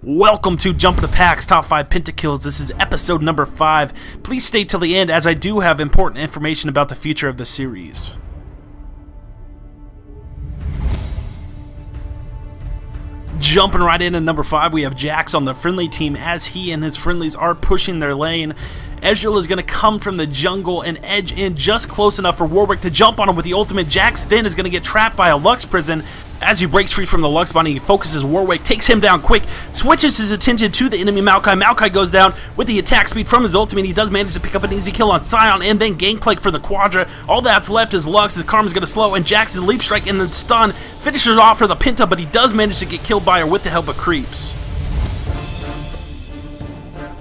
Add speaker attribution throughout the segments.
Speaker 1: Welcome to Jump the Packs Top 5 Pentakills. This is episode number 5. Please stay till the end as I do have important information about the future of the series. Jumping right in at number 5, we have Jax on the friendly team as he and his friendlies are pushing their lane. Ezreal is going to come from the jungle and edge in just close enough for Warwick to jump on him with the ultimate. Jax then is going to get trapped by a Lux prison. As he breaks free from the Lux Bunny, he focuses Warwick, takes him down quick, switches his attention to the enemy Maokai. Maokai goes down with the attack speed from his ultimate. He does manage to pick up an easy kill on Sion and then Gangplank for the Quadra. All that's left is Lux, his Karma's going to slow, and Jackson leap strike and then stun finishes off for the Penta, but he does manage to get killed by her with the help of creeps.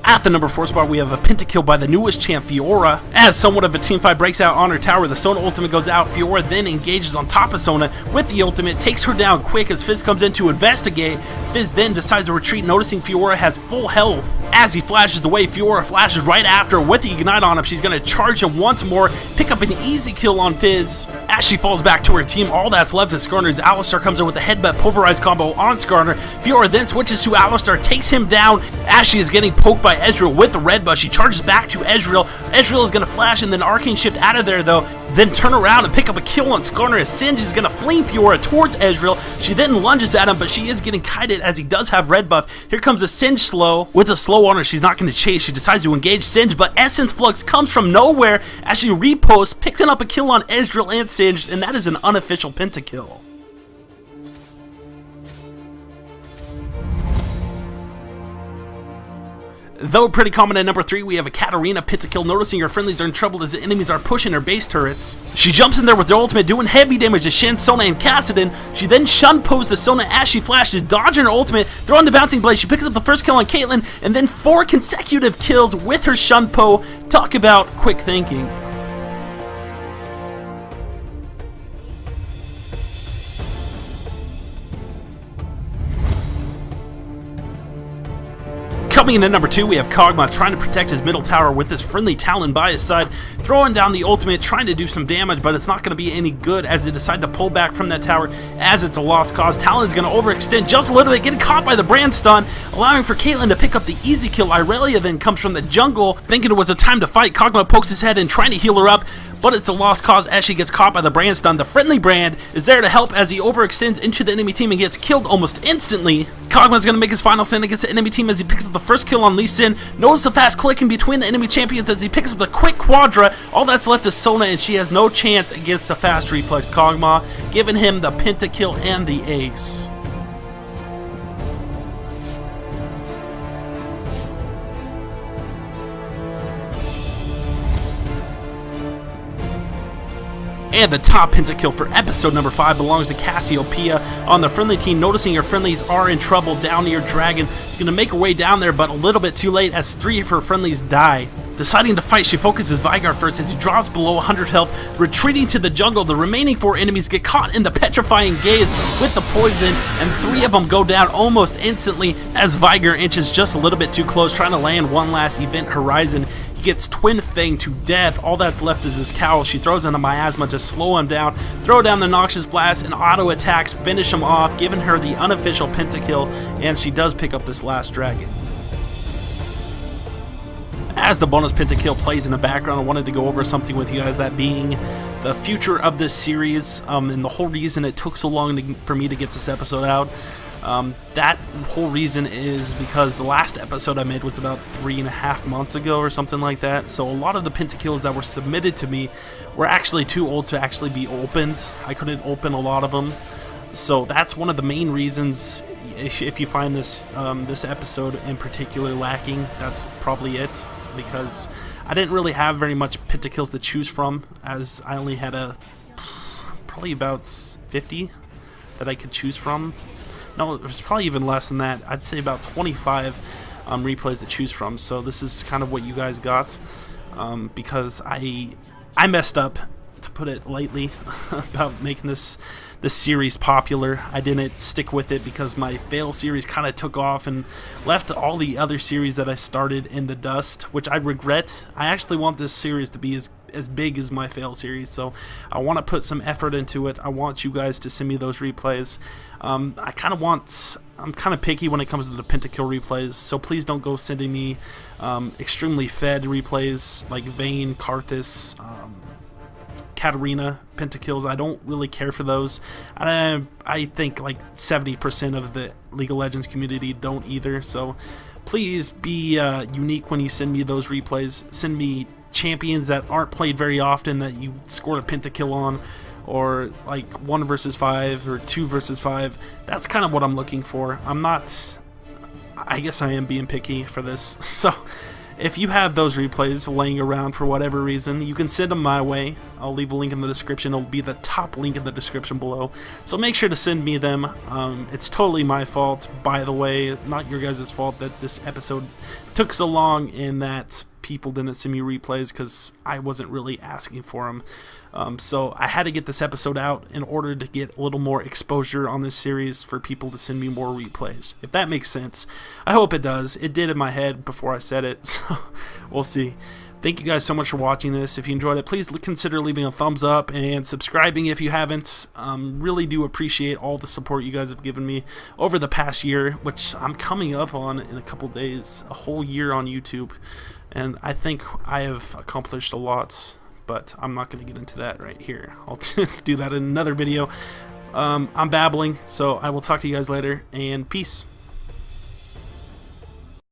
Speaker 1: At the number 4 spot, we have a pentakill by the newest champ, Fiora. As somewhat of a teamfight breaks out on her tower, the Sona ultimate goes out. Fiora then engages on top of Sona with the ultimate, takes her down quick as Fizz comes in to investigate. Fizz then decides to retreat, noticing Fiora has full health. As he flashes away, Fiora flashes right after with the Ignite on him. She's going to charge him once more, pick up an easy kill on Fizz. As she falls back to her team, all that's left is Skarner's Alistar comes in with a headbutt pulverized combo on Skarner. Fiora then switches to Alistar, takes him down as she is getting poked by Ezreal with the red buff. She charges back to Ezreal. Ezreal is going to flash and then Arcane Shift out of there though, then turn around and pick up a kill on Skarner as Singe is going to flee Fiora towards Ezreal. She then lunges at him, but she is getting kited as he does have red buff. Here comes a Singe slow. With a slow on her, she's not going to chase. She decides to engage Singe, but Essence Flux comes from nowhere as she reposts, picking up a kill on Ezreal and Singe, and that is an unofficial pentakill. Though pretty common at number 3, we have a Katarina pentakill, noticing her friendlies are in trouble as the enemies are pushing her base turrets. She jumps in there with their ultimate, doing heavy damage to Shen, Sona, and Kassadin. She then shun pose the Sona as she flashes, dodging her ultimate, throwing the bouncing blade. She picks up the first kill on Caitlyn, and then 4 consecutive kills with her shun po. Talk about quick thinking. Coming in at number 2, we have Kog'Maw trying to protect his middle tower with his friendly Talon by his side, throwing down the ultimate, trying to do some damage, but it's not going to be any good as they decide to pull back from that tower as it's a lost cause. Talon's going to overextend just a little bit, getting caught by the brand stun, allowing for Caitlyn to pick up the easy kill. Irelia then comes from the jungle, thinking it was a time to fight. Kog'Maw pokes his head in, trying to heal her up, but it's a lost cause as she gets caught by the brand stun. The friendly brand is there to help as he overextends into the enemy team and gets killed almost instantly. Kog'Maw's going to make his final stand against the enemy team as he picks up the first kill on Lee Sin. Notice the fast clicking between the enemy champions as he picks up the quick Quadra. All that's left is Sona, and she has no chance against the fast reflex Kog'Maw, giving him the pentakill and the ace. And the top pentakill for episode number 5 belongs to Cassiopeia on the friendly team, noticing her friendlies are in trouble down near Dragon. She's going to make her way down there, but a little bit too late as 3 of her friendlies die. Deciding to fight, she focuses Veigar first as he drops below 100 health, retreating to the jungle. The remaining 4 enemies get caught in the petrifying gaze with the poison, and 3 of them go down almost instantly as Veigar inches just a little bit too close, trying to land one last Event Horizon. He gets Twin Fang to death. All that's left is his cowl. She throws in a miasma to slow him down, throw down the Noxious Blast, and auto attacks finish him off, giving her the unofficial pentakill, and she does pick up this last dragon. As the bonus pentakill plays in the background, I wanted to go over something with you guys, that being the future of this series, and the whole reason it took so long for me to get this episode out. That whole reason is because the last episode I made was about 3.5 months ago or something like that, so a lot of the pentakills that were submitted to me were actually too old to actually be opened. I couldn't open a lot of them, so that's one of the main reasons. If you find this this episode in particular lacking, that's probably it, because I didn't really have very much pentakills to choose from, as I only had probably about 50 that I could choose from. No, it was probably even less than that. I'd say about 25 replays to choose from. So this is kind of what you guys got, because I messed up, to put it lightly, about making this series popular. I didn't stick with it because my fail series kind of took off and left all the other series that I started in the dust, which I regret. I actually want this series to be as as big as my fail series, so I want to put some effort into it. I want you guys to send me those replays. I'm kind of picky when it comes to the pentakill replays, so please don't go sending me extremely fed replays like Vayne, Karthus, Katarina pentakills. I don't really care for those. I think like 70% of the League of Legends community don't either, so please be unique when you send me those replays. Send me champions that aren't played very often that you scored a pentakill on, or like 1 versus 5 or 2 versus 5. That's kind of what I'm looking for. I guess I am being picky for this. So if you have those replays laying around for whatever reason, you can send them my way. I'll leave a link in the description. It'll be the top link in the description below. So make sure to send me them. It's totally my fault, by the way. Not your guys' fault that this episode took so long and that people didn't send me replays because I wasn't really asking for them. So I had to get this episode out in order to get a little more exposure on this series for people to send me more replays, if that makes sense. I hope it does. It did in my head before I said it, so we'll see. Thank you guys so much for watching this. If you enjoyed it, please consider leaving a thumbs up and subscribing if you haven't. Really do appreciate all the support you guys have given me over the past year, which I'm coming up on in a couple days, a whole year on YouTube. And I think I have accomplished a lot, but I'm not going to get into that right here. I'll do that in another video. I'm babbling, so I will talk to you guys later, and peace.